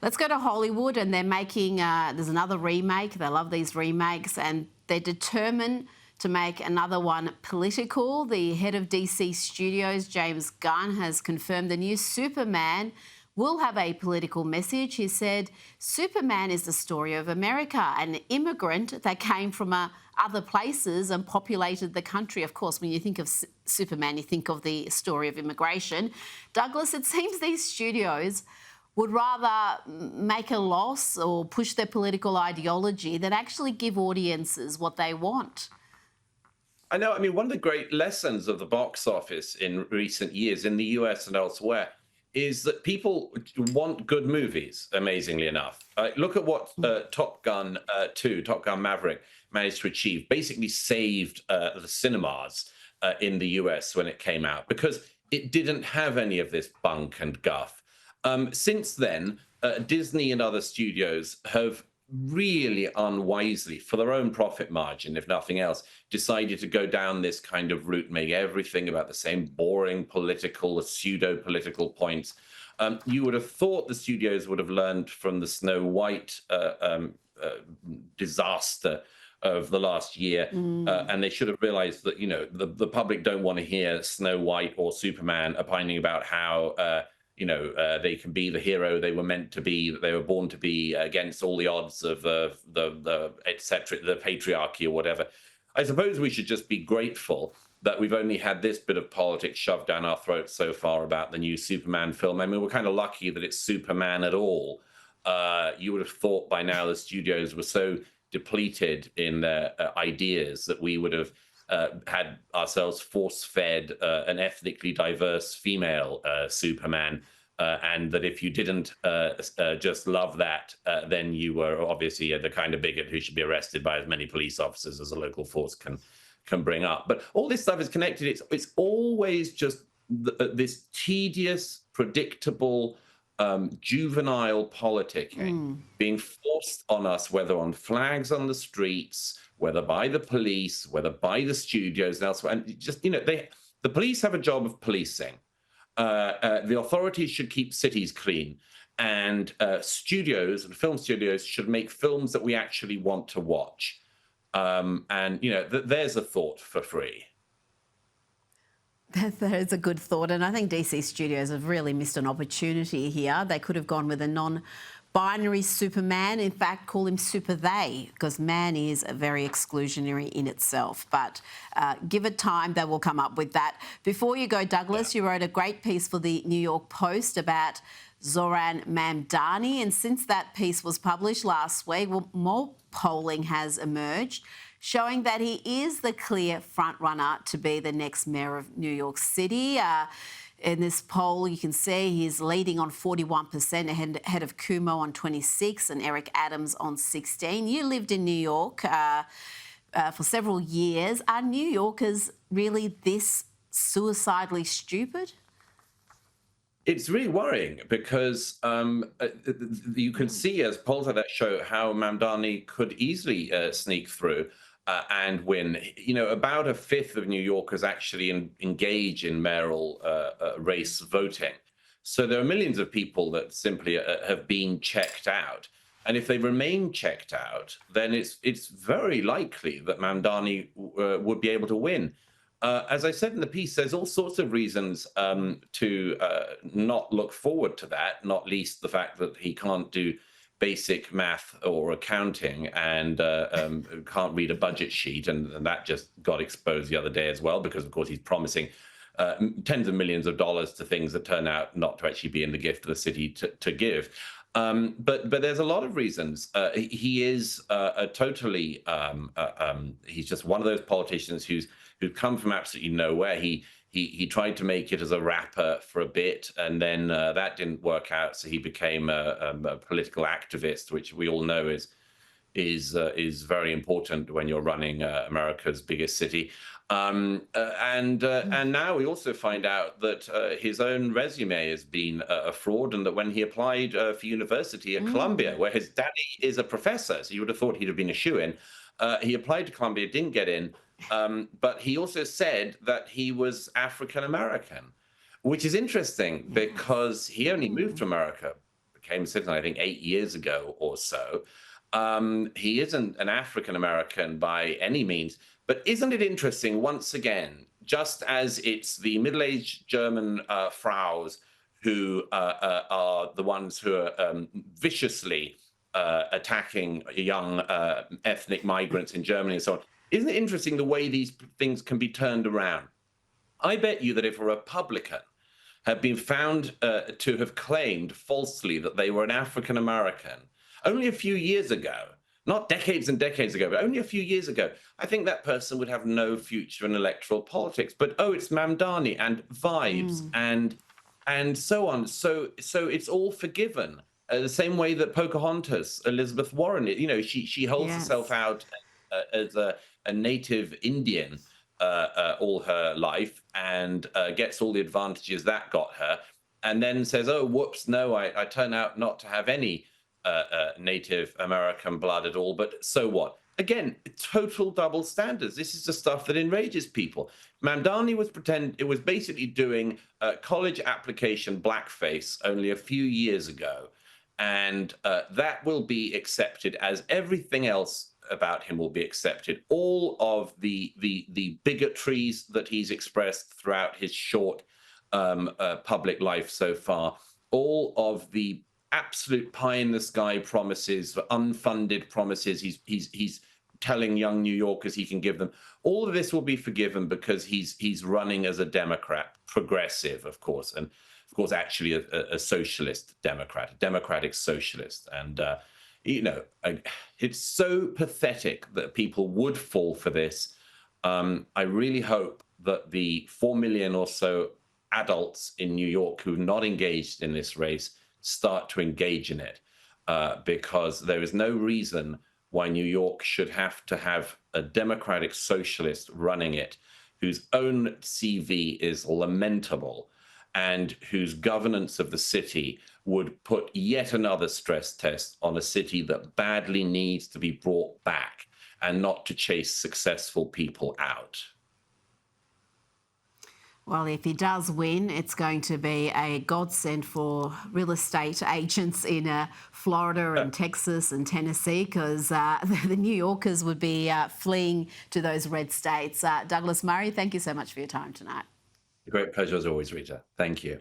Let's go to Hollywood, and they're making, there's another remake. They love these remakes, and they're determined to make another one political. The head of DC Studios, James Gunn, has confirmed the new Superman will have a political message. He said, Superman is the story of America, an immigrant that came from other places and populated the country. Of course, when you think of Superman, you think of the story of immigration. Douglas, it seems these studios would rather make a loss or push their political ideology than actually give audiences what they want. I know. I mean, one of the great lessons of the box office in recent years in the US and elsewhere is that people want good movies, amazingly enough. Look at what Top Gun 2, Top Gun Maverick, managed to achieve. Basically saved the cinemas in the US when it came out because it didn't have any of this bunk and guff. Since then, Disney and other studios have really unwisely, for their own profit margin, if nothing else, decided to go down this kind of route, make everything about the same boring political, pseudo-political points. You would have thought the studios would have learned from the Snow White disaster of the last year, and they should have realized that, you know, the public don't want to hear Snow White or Superman opining about how they can be the hero they were meant to be, that they were born to be, against all the odds of the etc., the patriarchy or whatever. I suppose we should just be grateful that we've only had this bit of politics shoved down our throats so far about the new Superman film. I mean, we're kind of lucky that it's Superman at all. You would have thought by now the studios were so depleted in their ideas that we would have had ourselves force-fed an ethnically diverse female Superman, and that if you didn't just love that, then you were obviously the kind of bigot who should be arrested by as many police officers as a local force can bring up. But all this stuff is connected. It's always just this tedious, predictable, juvenile politicking being forced on us, whether on flags on the streets, whether by the police, whether by the studios and elsewhere. And just, the police have a job of policing. The authorities should keep cities clean. And studios and film studios should make films that we actually want to watch. There's a thought for free. That is a good thought. And I think DC Studios have really missed an opportunity here. They could have gone with a non-binary Superman. In fact, call him Super They, because man is very exclusionary in itself. But give it time, they will come up with that. Before you go, Douglas, you wrote a great piece for the New York Post about Zohran Mamdani. And since that piece was published last week, more polling has emerged, showing that he is the clear front-runner to be the next mayor of New York City. In this poll, you can see he's leading on 41%, ahead of Cuomo on 26% and Eric Adams on 16%. You lived in New York for several years. Are New Yorkers really this suicidally stupid? It's really worrying because you can see, as polls like that show, how Mamdani could easily sneak through and win. About a fifth of New Yorkers actually engage in mayoral race voting. So there are millions of people that simply have been checked out. And if they remain checked out, then it's very likely that Mamdani would be able to win. As I said in the piece, there's all sorts of reasons to not look forward to that, not least the fact that he can't do basic math or accounting and can't read a budget sheet. And that just got exposed the other day as well, because, of course, he's promising tens of millions of dollars to things that turn out not to actually be in the gift of the city to give. But there's a lot of reasons. He is he's just one of those politicians who's come from absolutely nowhere. He tried to make it as a rapper for a bit, and then that didn't work out. So he became a political activist, which we all know is very important when you're running America's biggest city. And now we also find out that his own resume has been a fraud, and that when he applied for university at Columbia, where his daddy is a professor, so you would have thought he'd have been a shoo-in, he applied to Columbia, didn't get in. But he also said that he was African American, which is interesting because he only moved to America, became a citizen, I think 8 years ago or so. He isn't an African American by any means, but isn't it interesting, once again, just as it's the middle-aged German fraus who are the ones who are viciously attacking young ethnic migrants in Germany and so on. Isn't it interesting the way these things can be turned around? I bet you that if a Republican had been found to have claimed falsely that they were an African American only a few years ago, not decades and decades ago, but only a few years ago, I think that person would have no future in electoral politics. But oh, it's Mamdani and vibes and so on. So it's all forgiven. The same way that Pocahontas, Elizabeth Warren, you know, she holds herself out as a native Indian all her life and gets all the advantages that got her, and then says, "Oh, whoops! No, I turn out not to have any Native American blood at all." But so what? Again, total double standards. This is the stuff that enrages people. Mamdani was basically doing college application blackface only a few years ago, and that will be accepted as everything else about him will be accepted. All of the bigotries that he's expressed throughout his short public life so far, all of the absolute pie-in-the-sky promises, unfunded promises he's telling young New Yorkers he can give them, all of this will be forgiven because he's running as a Democrat, progressive, of course, and of course actually a socialist Democrat, a democratic socialist. And you know, it's so pathetic that people would fall for this. I really hope that the 4 million or so adults in New York who've not engaged in this race start to engage in it, because there is no reason why New York should have to have a democratic socialist running it, whose own CV is lamentable, and whose governance of the city would put yet another stress test on a city that badly needs to be brought back and not to chase successful people out. Well, if he does win, it's going to be a godsend for real estate agents in Florida and Texas and Tennessee, because the New Yorkers would be fleeing to those red states. Douglas Murray, thank you so much for your time tonight. A great pleasure as always, Rita. Thank you.